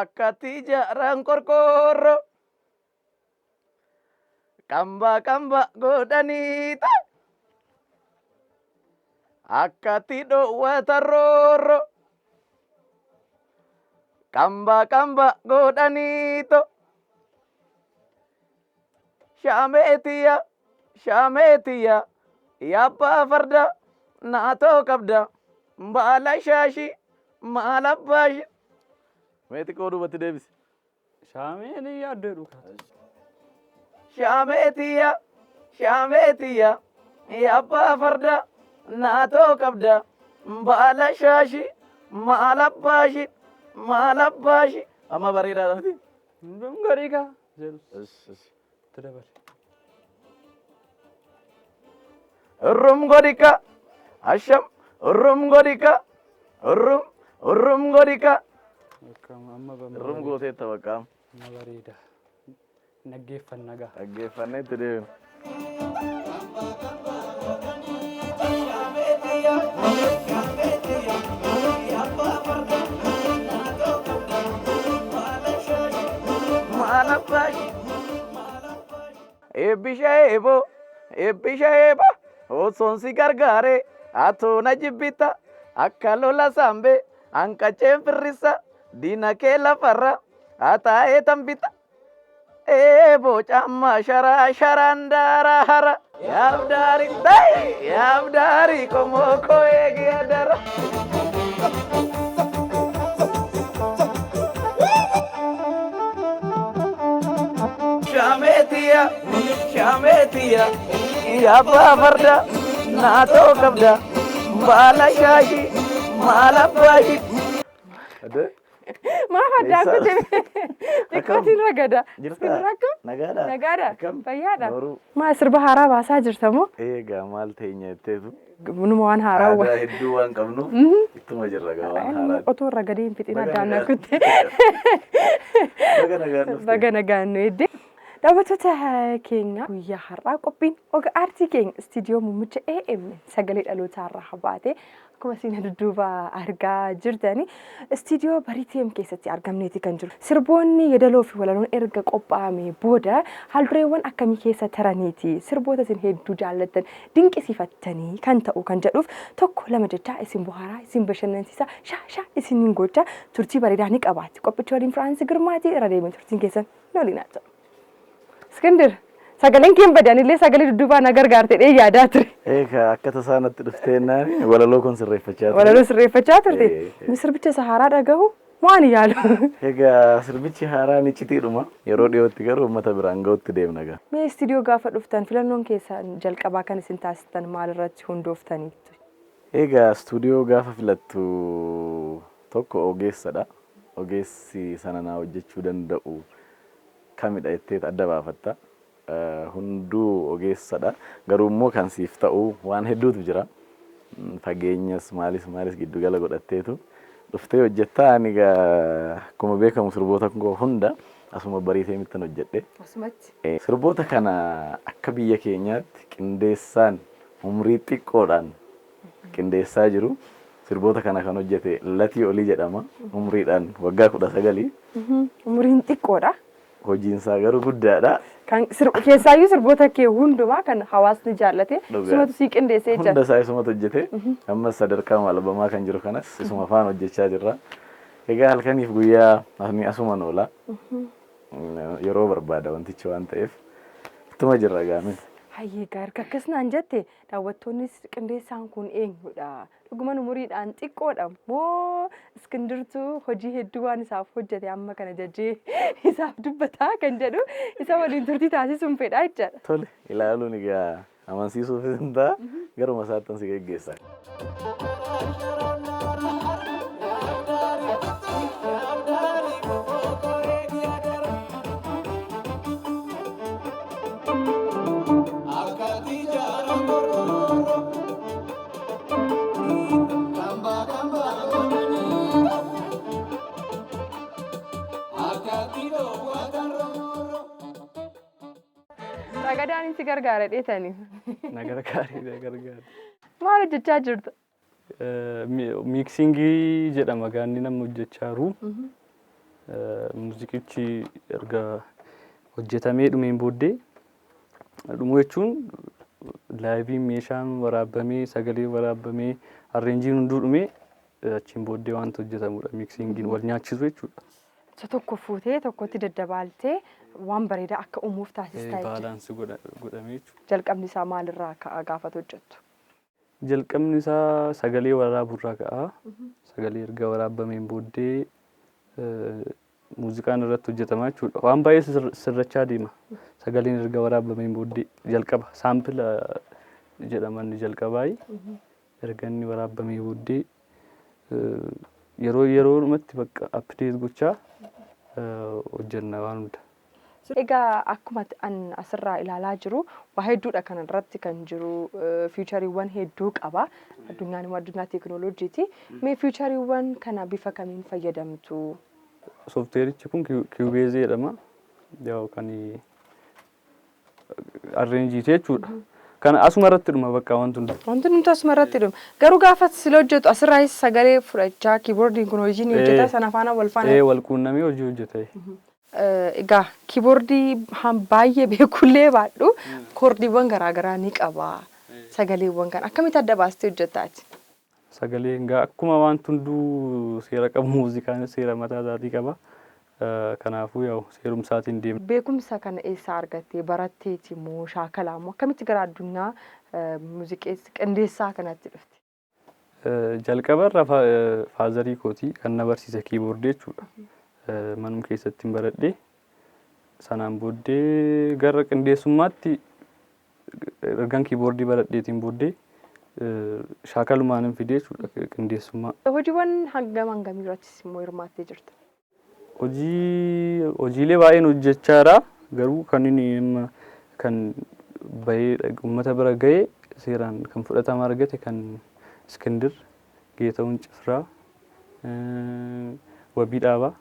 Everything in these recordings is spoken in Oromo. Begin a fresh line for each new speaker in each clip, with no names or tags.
akkati jaaraan qorqoorroo kamba godhaniita akkati dhoowwata roorroo kamba godhaniito shaameetiya yabbaa farda naatoo qabda baala shaashi maal abbaashi meeti koo duubatti deebisi
shaameen yaaddeedhu
shaameetiya yabbaa farda naatoo qabda baala shaashi maal abbaashi amma bareedaadhaati
garii kaa jedhu dabale
urrum godika asham urrum godika urrum godika urrum gooteetta bakka
amma bareeda naggeeffannagaa
dhaggeeffanneetti deemu eebbisheebo osoon si gargaare atoona jibbita akka lola sambe hanqacheen firrisa diina kee lafarra ataa'ee tambita eeboo cammaa sharaan daara hara yaabdaari komookoo eegee adara shaameetiya yabbaa farda naatoo qabda baala shaashi maal abbaashi
maaf addaan kutee xiqqootiin ragada nagaadha fayyaadha maa sirba haaraa baasaa jirta moo
eegaa maal teenya jetteetu
numa waan haaraa
aadaa hedduu waan qabnu ittuma jirra gaa waan haaraa
otoo ragadee hin fixin addaan na kutte baga nagaan nu eddee daawwattoota keenya guyyaa har'aa qophiin oga aartii keenya istiidiyoo muummicha AM sagalee dhalootaa irraa habaate akkuma isin dudduuba argaa jirtani istiidiyoo bariiteem keessatti argamneeti kan jiru sirboonni yeedaloo fi walaloon erga qophaa'ame booda haaldureewwan akkamii keessa taraniiti sirboota isin hedduu jaallattan dinqisiifattanii kan ta'u kan jedhuuf tokko lama jechaa isin bohaaraa isin bashannansiisaa shaa isiniin gochaa turtii bareedaa ni qabaatti qophicha waliin Firaansi Girmaatii irra deemee turtiin keessan waliin haa ta'u. Iskindir sagaleen kee badaniillee sagalee dudduubaa na gargaarte dhee yaadaa ture.
Eegaa akka tasaa natti dhufteennaan walaloo kun sirreeffachaa ture.
Walaloo sirreeffachaa turte. Sirbicha isa haaraa dhagahu waan yaalu.
Egaa sirbichi haaraan iccitiidhuma yeroo dhiyootti garuu uummata biraan ga'utti deemna gaa.
Mee istiidiyoo gaafa dhuftan filannoon keessan jalqabaa kan isin taasistan maalirratti hundooftaniitu?
Egaa istuudiyoo gaafa filattu tokko ogeessadha. Ogeessi sana naa hojjechuu danda'u kamidha jettee adda baafatta. Hunduu ogeessadha. Garuu immoo kan siif ta'u waan hedduutu jira. Fageenyas maalis giddugala godhatteetu dhuftee hojjettaa ani akkuma beekamu sirboota koo hunda asuma bariitee mittan hojjedhe.
Asumatti.
Sirboota kana akka biyya keenyaatti qindeessaan umrii xiqqoodhaan qindeessaa jiru. Sirboota kana kan hojjete Latii Olii jedhama. Umriidhaan waggaa 19.
Umriin xiqqoodha.
Hojiinsaa garuu guddaadha.
Kan keessaayyuu sirboota kee hundumaa kan hawaasni jaallate isumatu sii qindeessee jira.
Hunda isaa isumatu hojjete. Ammas sadarkaa albamaa kan jiru kanas isuma faana hojjechaa jirra. Egaa halkaniif guyyaa asuma noola. Yeroo barbaada wantichi waan ta'eef ittuma jirra gaamin.
Hayyee gaariidha akkasnaan jette daawwattoonnis qindeessaan kun eenyudha? Dhugumaan umuriidhaan xiqqoodha moo Iskindirtuu hojii hedduu waan isaaf hojjete amma kana jajjee isaaf dubbataa kan jedhu isa waliin turtii taasisuun fedhaa jechaadha.
Tole ilaaluun egaa amansiisuuf hin ta'a garuma isaatti si geggeessa.
Ragadaan si gargaara dheetanii.
na gargaara.
Maal hojjechaa jirtu?
Miiksingii jedhama gaanni nama hojjechaa jiru. Muuziqichi erga hojjetamee dhumeen booddee dhumuu jechuun laayivii meeshaan waraabamee sagalee waraabamee arreenjiin hunduu dhumee achiin booddee wanta hojjetamudha. Miksiingiin wal nyaachisu jechuudha.
Isa tokko fuutee tokkotti daddabaaltee waan bareedaa akka uumuuf taasistaa jechuudha.
Baalaansii godhamee jechuudha.
Jalqabni isaa maalirraa ka'a gaafa hojjettu?
Jalqabni isaa sagalee waraaburraa ka'a. Sagalee erga waraabameen booddee muuziqaan irratti hojjetama jechuudha. Waan baay'ee sirrachaa deema. Sagaleen erga waraabameen booddee jalqaba saampila jedhaman jalqabaa. Erga inni waraabamee booddee yeroodhumatti bakka apdeet gochaa hojjenna waan hunda.
Egaa akkuma an asirraa ilaalaa jiru waa hedduudha kana irratti kan jiru fiichariiwwan hedduu qaba. Addunyaan immoo addunyaa teekinooloojiiti. Mee fiichariiwwan kana bifa kamiin fayyadamtu?
Soofteerichi kun Cubase jedhama. Yoo kan arreenjiiti jechuudha. Kana asuma irratti dhuma bakka wanti hundi.
Wanti nuti asuma irratti dhuma. Garuu gaafa sila hojjetu asirraayis sagalee fudhachaa kiiboordiin kun hojii ni hojjeta sana faana wal faana.
Wal quunnamee hojii hojjeta.
Egaa kiiboordii baay'ee beekullee baadhu koordiiwwan garaagaraa ni qaba. Sagaleewwan kan akkamitti adda baastee hojjettaati?
Sagaleen egaa akkuma wanti hunduu seera qabu muuziqaan seera mataa isaatii qaba. Kanaafuu yaa'u seerumsaatiin deema.
Beekumsa kana eessaa argattee baratteeti moo shaakalaa moo akkamitti gara addunyaa muuziqeessa qindeessaa kanatti dhufte?
Jalqaba irraa faazarii kootii kan na barsiise kiiboordii jechuudha. Manuma keessatti baradhee sanaan booddee gara qindeessummaatti ergan kiiboordii baradheetiin booddee shaakalumaan fidee jechuudha qindeessummaa.
Hojiiwwan hangamii irrattis immoo hirmaattee jirta?
Hojiilee baay'een hojjechaa jira. Garuu kan inni kan bahee uummata bira ga'ee seeraan kan fudhatama argate kan Iskindir, Geetawun Cifraa, Wabii Dhaabaa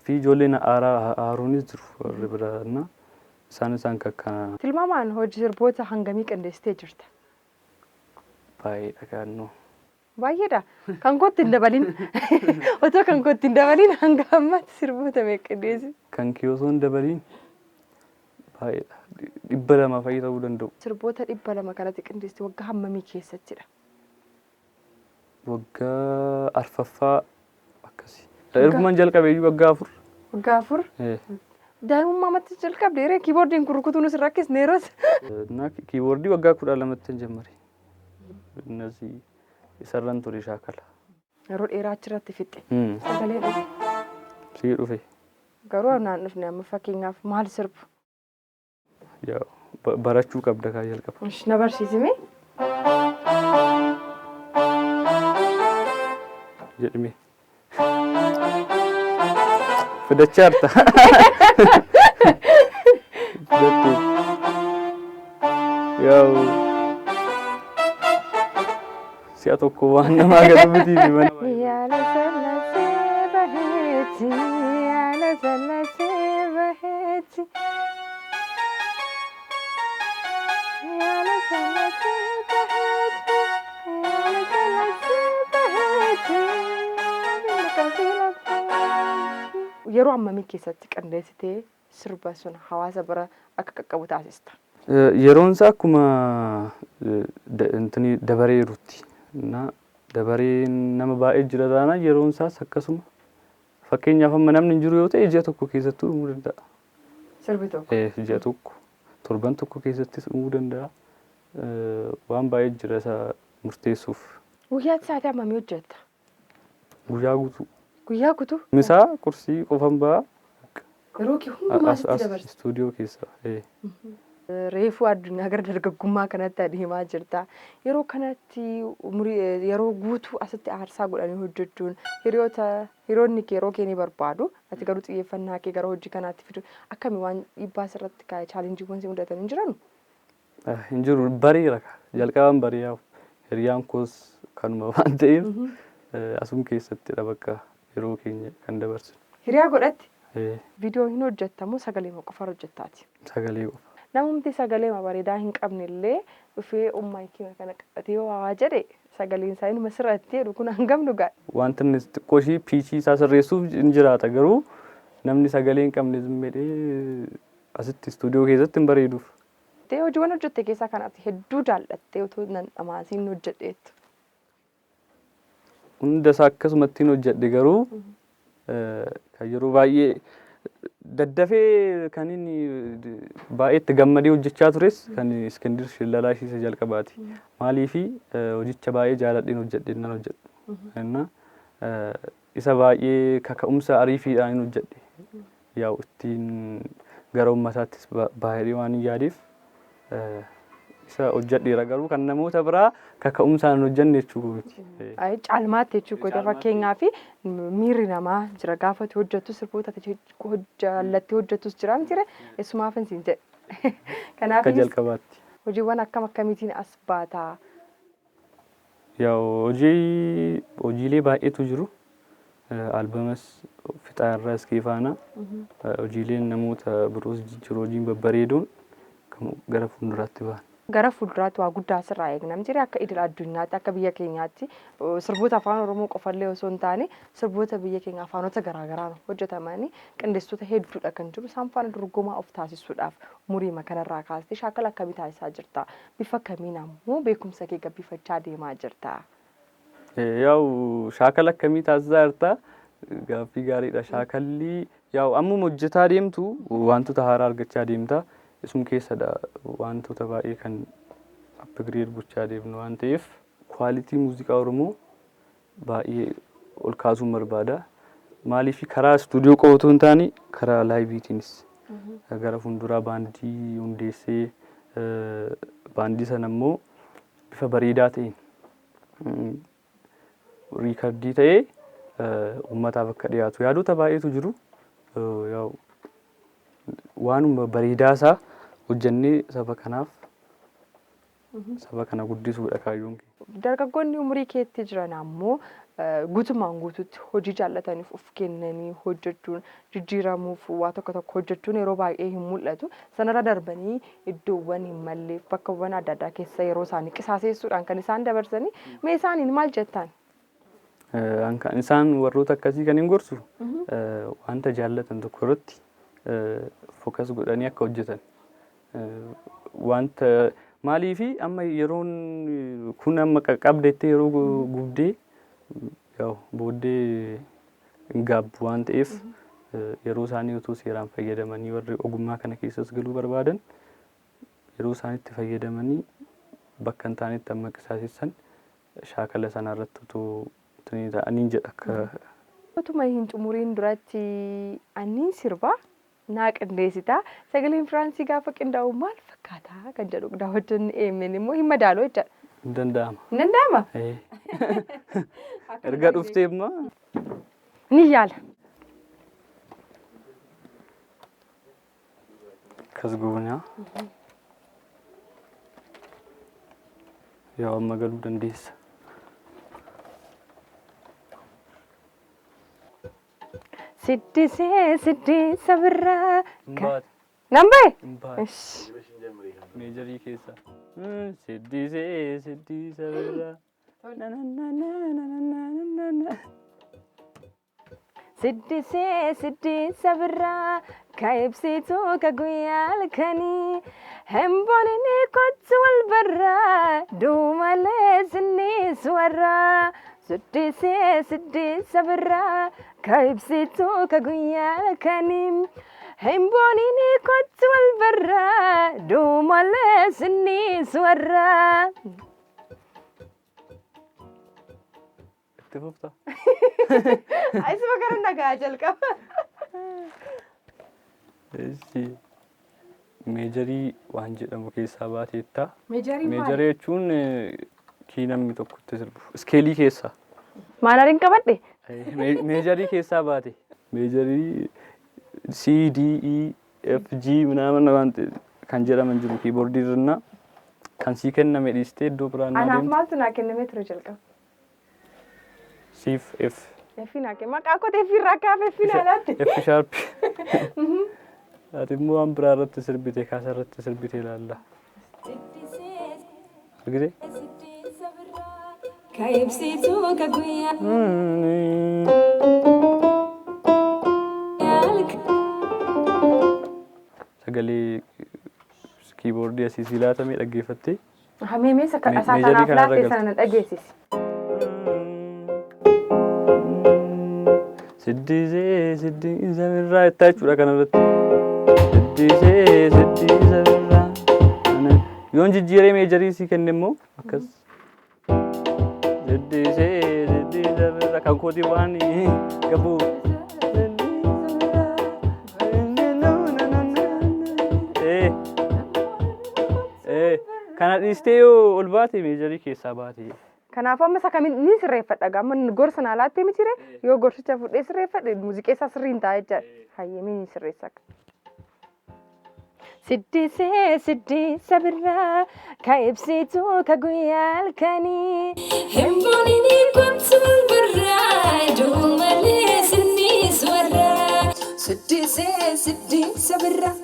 fi ijoolleen Haaruunis jiru warri biraana. Isaan kakkaana.
Tilmaamaan hojii sirboota hangamii qindeessitee jirta?
Baay'eedha kaannoo.
Baay'eedha. Kan kootti hin dabalin. Otoo kan kootti hin dabalin hanga ammaatti sirboota meeqa qindeessi?
Kan kee osoo hin dabalin baay'eedha. 200 fa'i ta'uu danda'u.
Sirboota 200 kanatti qindeessite waggaa hammamii keessattidha?
Waggaa arfaffaa akkasii. Ergumaan jalqabeeyyuu waggaa 4.
Waggaa 4? Daa'imummaa matti jalqabde kiiboordiin kun rukutuun irra rakkisne yeroos?
Kiiboordii waggaa 12tti jalqabe. Innasi isarran ture shaakala.
Yeroo dheeraa achirratti fixxe. Sagalee dhufe.
Sii dhufe.
Garuu naan dhufne amma fakkeenyaaf maal sirbu?
Barachuu qabda kaa jalqaba.
Na barsiisime?
Jedhime. Fidachaa jirta. Si'a tokko waan namaa gadu mitiifi mana.
Yaala sallasee baheeti, yaala sallasee baheeti. Yaala sallasee baheeti, yaala sallasee baheeti. Yeroo hammamii keessatti qindeessitee sirba sun hawaasa bira akka qaqqabu taasista?
Yeroon isaa akkuma dabareerutti. Dabareen nama baay'ee jira taanaan yeroon isaas akkasuma. Fakkeenyaaf amma namni hin jiru yoo ta'e ji'a tokko keessatti dhumuu danda'a.
Sirbi tokko?
Ji'a tokko. Torban tokko keessattis dhumuu danda'a. Waan baay'ee jira isa murteessuuf.
Guyyaatti sa'aatii hammamii hojjetta?
Guyyaa guutuu.
Guyyaa guutuu?
Misaa qursii qofan ba'a.
Yeroo kee hundumaa sitti dabarsa?
Istuudiyoo keessa.
Reefuu addunyaa gara dargaggummaa kanatti adeemaa jirta. Yeroo kanatti yeroo guutuu asitti aarsaa godhanii hojjechuun hiriyoonni kee yeroo kee ni barbaadu. Ati garuu xiyyeeffannaa kee gara hojii kanaatti fidu. Akkami waan dhiibbaa irratti kaa'e chaalenjiiwwan si mudatan hin jiranu?
Hin jiru bareera jalqabaan bareeyaa hiriyaan koos kanuma waan ta'eef asuma keessattidha bakka yeroo keenya kan dabarsinu.
Hiriyaa godhatti? Viidiyoo hin hojjettamu sagalee qofa hojjettaati?
Sagalee qofa.
Namumti sagalee bareedaa hin qabne illee dhufee maayikii kana qabatee waa jedhe sagaleen isaa inuma sirratti jedhu kun hangam dhugaa.
Wanti inni xiqqoo ishii piichii isaa sirreessuuf hin jiraata garuu namni sagalee hin qabne zimmedhee asitti istuudiyoo keessatti hin bareeduuf.
Hojiiwwan hojjette keessaa kanatti hedduu jaallattee otoo nan dhamaasiin hojjedheettu.
Hunda isaa akkasumattiin hojjedhe garuu kan yeroo baay'ee daddafee kan inni baay'ee itti gammadee hojjechaa tures kan Iskindir Shillalaa ishee jalqabaati. Maaliifi hojicha baay'ee jaaladheen hojjedhe nan hojjedhe. Isa baay'ee kaka'umsa ariifiidhaan hojjedhe. Yaa'u ittiin gara uummataattis baay'ee waan yaadeef isa hojjedheera garuu kan namoota biraa kaka'umsaan hojjenne jechuudha.
Caalmaatti jechuudha fakkeenyaaf miirri namaa jira gaafa hojjettu sirboota jaalattee hojjettus jira miti eessumaaf hin jedhe.
Akka jalqabaatti.
Hojiiwwan akkamiitiin as baataa?
Hojiilee baay'eetu jiru. Albamas fixaarraa iskee faana hojiileen namoota biroos jijjiiruu hojiin babbareeduun gara fuulduraatti ba'an.
Gara fuulduraatti waa guddaa asirraa eegnam jira akka idil addunyaatti akka biyya keenyaatti sirboota afaan Oromoo qofallee osoo hin taane sirboota biyya keenya afaanota garaagaraan hojjetamanii qindeessitoota hedduudha kan jiru isaan faana dorgomaa of taasisuudhaaf muriima kanarraa kaastee shaakala akkamii taasisaa jirta? Bifa kamiin ammoo beekumsa kee gabbifachaa deemaa jirta?
Shaakala akkamii taasisaa jirta? Gaaffii gaariidha. Shaakalli ammuma hojjetaa deemtu wantoota haaraa argachaa deemta. Isum keessadha wantoota baay'ee kan upgrade gochaa deemnu waan ta'eef kwaalitii muuziqaa Oromoo baay'ee ol kaasuun barbaada. Maaliif karaa istuudiyoo qofa otoo hin taane karaa laayiviitiinis gara fuulduraa baandii hundeessee baandii sana immoo bifa bareedaa ta'een riikardii ta'ee uummataaf akka dhiyaatu yaadota baay'eetu jiru. Waanuma bareedaasaa hojjennee saba kanaaf saba kana guddisuudha kaayyoon keenya.
Dargaggoonni umurii keetti jiran ammoo guutummaan guutuutti hojii jaallataniif of kennanii hojjechuun jijjiiramuuf waa tokko hojjechuun yeroo baay'ee hin mul'atu. Sanarra darbanii iddoowwan hin malleef bakkawwan adda addaa keessa yeroo isaanii qisaaseessuudhaan kan isaan dabarsanii mee isaaniin maal jettaan?
Kan isaan warroota akkasii kan hin gorsu wanta jaallatan tokko irratti fokas godhanii akka hojjetan wanta maaliifi amma yeroon kun amma qabdeettee yeroo gubdee booddee hin gaabbu waan ta'eef yeroo isaanii utuu seeraan fayyadamanii warri ogummaa kana keessas galuu barbaadan yeroo isaaniitti fayyadamanii bakka hin taanetti amma qisaasessan shaakala sanarratti utuu ta'aniin jedha akka.
Utuma hin xumuriin duratti anniin sirbaa naa qindeessitaa sagaleen Firaansii gaafa qindaa'u maal fakkaataa kan jedhu daawwattoonni eemen immoo hin madaaloo jechuudha.
Hin danda'ama.
Hin danda'ama?
Erga dhuftee immoo
ni yaala.
Akkas goonaa. Amma galuu dandeessa.
Siddii sabirraa.
Mbaate.
Nambee?
Mbaate. Meejarii keessa. Siddii sabirraa.
Siddii sabirraa ka ibsitu ka guyyaa halkanii hemboonni kottu wal barraa duumalee sinniis warraa. Siddii sabirraa ka ibsitu ka guyyaa halkanii hemboonni kottu wal barraa duumalee sinniis warraa.
Itti fufta.
Asuma kana nagaa jalqaba.
Meejarii waan jedhamu keessaa baateetta.
Meejarii maali?
Meejarii jechuun kii namni tokko itti sirbu. Iskeelii keessaa.
Maalaariin qabadhe?
Meejarii keessaa baate. Meejarii C, D, E, F, G minaaman wanti kan jedhaman jiru kiiboordii irra kan sii kenname dhiistee iddoo biraan naa
Anaaf
deemtu.
maaltu naa kennamee ture jalqaba?
C, F.
Effi naa kenne maqaa kotee fi irraa kaafee fi naa laatti.
F sharp. Ati immoo waan biraa irratti sirbite kaasa irratti sirbite ilaalla. Argite?
كيبسيتو كقويا
sagalee kiiboordii asii silaatamee dhaggeeffattee
هميمي
ميجري
أساسا
كان
أفلاك
الرجل.
سنة أجيسيس
siddisee siddisa birraa jettaa jechuudha kanarratti siddisee siddisa birraa yoon jijjiiree meejarii sii kenne immoo akkas siddisee siddisa birraa kan kootii waan gabu kana dhiistee yoo ol baate meejarii keessaa baate.
Kanaafuu amma isa kamiin ni sirreeffadha gaafa gorsa naa laattee miti ree yoo gorsicha fudhee sirreeffadhe muuziqeessaa sirriin ta'a jechaadha. Hayyamii ni sirreessa. Siddisee siddisa birraa ka ibsitu ka guyyaa halkanii. Himboonini kottu birraa duumalee sinnis warraa. Siddisee siddisa birraa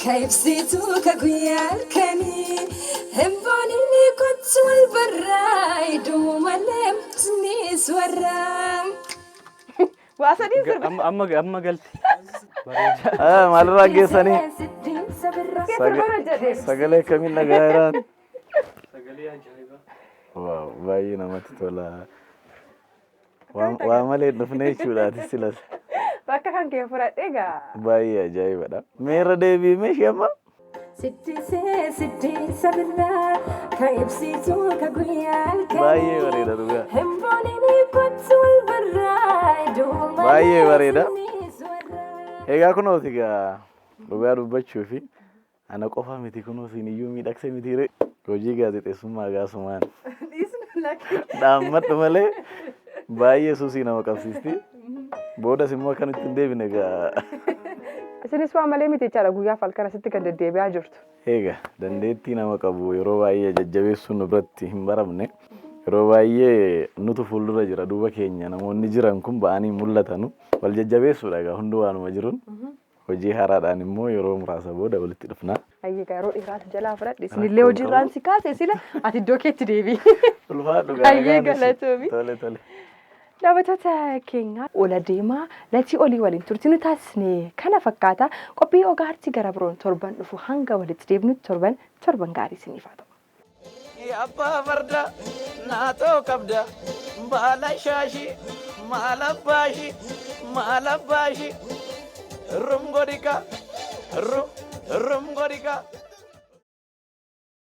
ka ibsitu ka guyyaa halkanii. Himboonini kottu birraa duumalee sinnis warraa. Waa sadii sirba.
Amma galti.
Maalirraa geessanii sagalee kamiin dhagaa'eeraan.
Sagalee ajaa'ibaa.
Waaw baay'ee namatti tola. Waa malee dhufnee jechuudhaati silas.
Bakka kan kee fudhadhee gaa.
Baay'ee ajaa'ibadha. Meerra deebii meeshii amma.
Siddisee siddisa birraa ka ibsitu ka guyyaa halkanii.
Baay'ee bareeda dhugaa.
Himboonini kottu birraa duumalee
Baay'ee bareeda.
sinnis warraa.
Egaa kunooti egaa dhugaa dubbachuu fi ana qofa miti kunuusi iyyuu miidhagse miti ree hojii gaazexeessummaa gaasumaan dhaammadhu malee baay'ee suusii nama qabsiisti. Boodas immoo akkanitti hin deebine egaa.
Isinis waa malee miti jechaadha guyyaaf halkan asitti kan deddeebi'aa jirtu.
Egaa dandeettii nama qabu yeroo baay'ee jajjabeessuun nu biratti hin baramne. Yeroo baay'ee nutu fuuldura jira duuba keenya namoonni jiran kun ba'anii mul'atanu wal jajjabeessuudha egaa hundi waanuma jiruun hojii haaraadhaan immoo yeroo muraasa booda walitti dhufna.
Ayyeegaa yeroo dheeraatu jalaa fudhadhe isinillee hojiirraan si kaase sila ati iddoo keetti deebi'i.
Ulfaadhu
Ayyee galatoomi.
Tole tole.
Daawwattoota keenya ola deemaa latii olii waliin turtii nu taasisne kana fakkaata qophii ogaa artii gara biroon torban dhufu hanga walitti deebinutti torban gaarii isiniif haa ta'u.
Abbaa farda naatoo qabda baala shaashii maal abbaashii rum godhika.